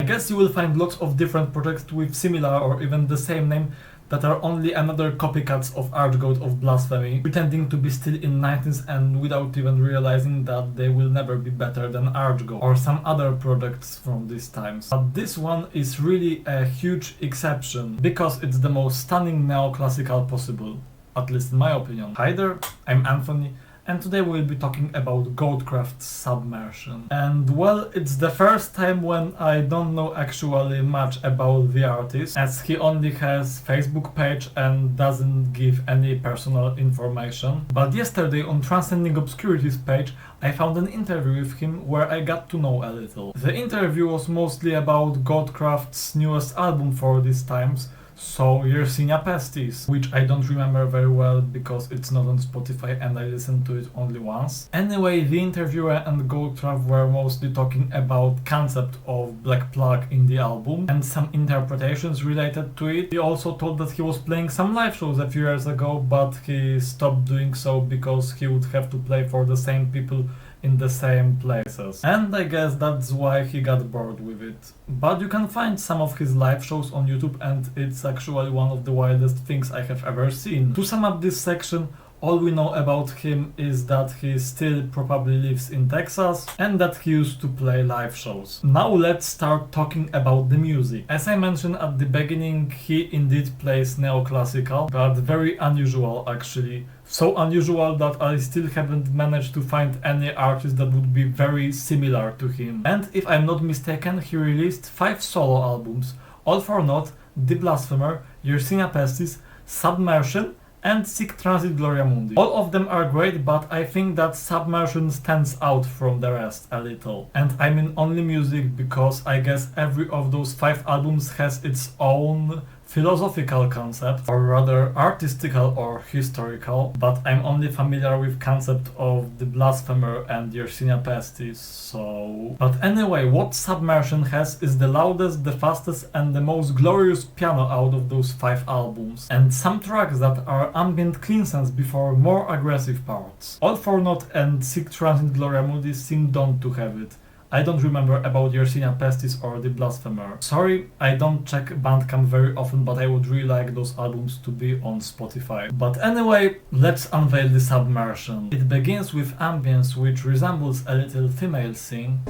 guess you will find lots of different projects with similar or even the same name that are only another copycats of Archgoat of Blasphemy, pretending to be still in 90s and without even realizing that they will never be better than Archgoat or some other projects from these times. But this one is really a huge exception, because it's the most stunning neoclassical possible, at least in my opinion. Hi there, I'm Anthony, and today we'll be talking about Goatcraft's Submersion. And well, it's the first time when I don't know actually much about the artist, as he only has Facebook page and doesn't give any personal information. But yesterday on Transcending Obscurity's page I found an interview with him where I got to know a little. The interview was mostly about Goatcraft's newest album for these times, So Yersinia Pestis, which I don't remember very well because it's not on Spotify and I listened to it only once. Anyway, the interviewer and Goatcraft were mostly talking about concept of Black Plug in the album and some interpretations related to it. He also told that he was playing some live shows a few years ago, but he stopped doing so because he would have to play for the same people in the same places. And I guess that's why he got bored with it. But you can find some of his live shows on YouTube and it's actually one of the wildest things I have ever seen. To sum up this section, all we know about him is that he still probably lives in Texas and that he used to play live shows. Now let's start talking about the music. As I mentioned at the beginning, he indeed plays neoclassical, but very unusual actually. So unusual that I still haven't managed to find any artist that would be very similar to him. And if I'm not mistaken, he released 5 solo albums, All for Naught, The Blasphemer, Yersinia Pestis, Submersion, and Sic Transit Gloria Mundi. All of them are great, but I think that Submersion stands out from the rest a little. And I mean only music because I guess every of those 5 albums has its own philosophical concept, or rather artistical or historical, but I'm only familiar with concept of The Blasphemer and Yersinia Pestis, so... But anyway, what Submersion has is the loudest, the fastest and the most glorious piano out of those 5 albums, and some tracks that are ambient clean sense before more aggressive parts. All for Naught and Sic Transit Gloria Mundi seem don't to have it. I don't remember about Yersinia Pestis or The Blasphemer. Sorry, I don't check Bandcamp very often, but I would really like those albums to be on Spotify. But anyway, let's unveil the Submersion. It begins with ambience which resembles a little female sing.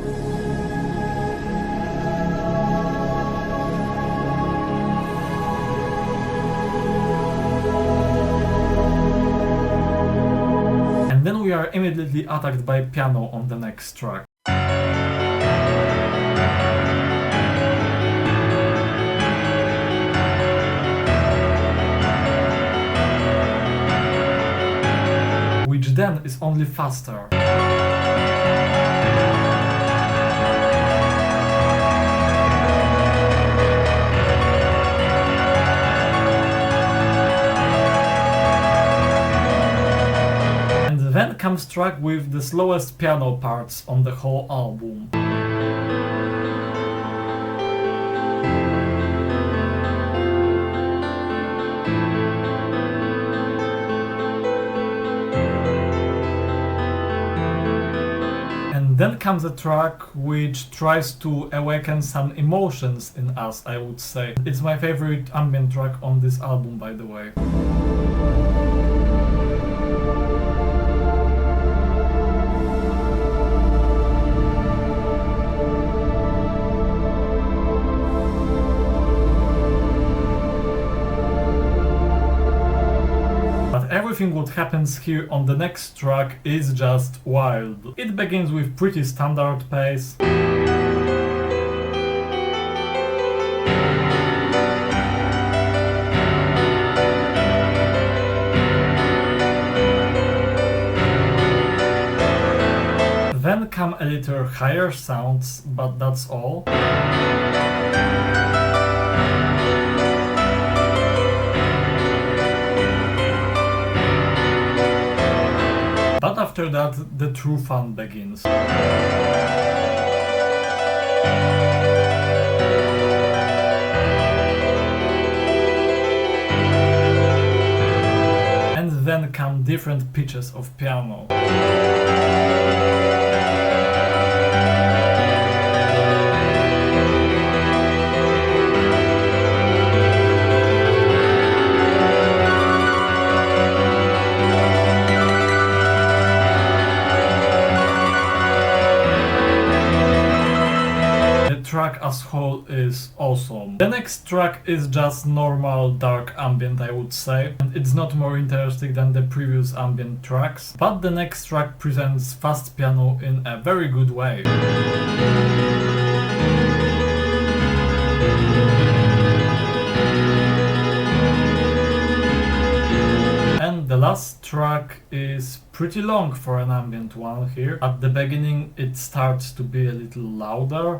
And then we are immediately attacked by piano on the next track. Which then is only faster. And then comes track with the slowest piano parts on the whole album. Then comes a track which tries to awaken some emotions in us, I would say. It's my favorite ambient track on this album, by the way. Everything what happens here on the next track is just wild. It begins with pretty standard pace. Then come a little higher sounds, but that's all. But after that, the true fun begins. And then come different pitches of piano. track as whole is awesome. The next track is just normal dark ambient, I would say, and it's not more interesting than the previous ambient tracks, but the next track presents fast piano in a very good way. And the last track is pretty long for an ambient one here. At the beginning it starts to be a little louder.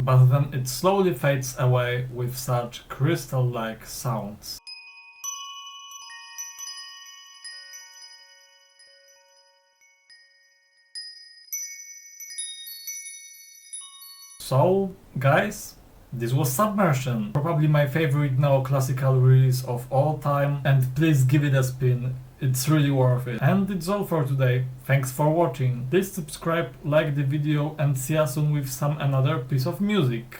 But then it slowly fades away with such crystal-like sounds. So, guys, this was Submersion, probably my favorite neoclassical release of all time, and please give it a spin, it's really worth it. And it's all for today, thanks for watching, please subscribe, like the video, and see you soon with some another piece of music.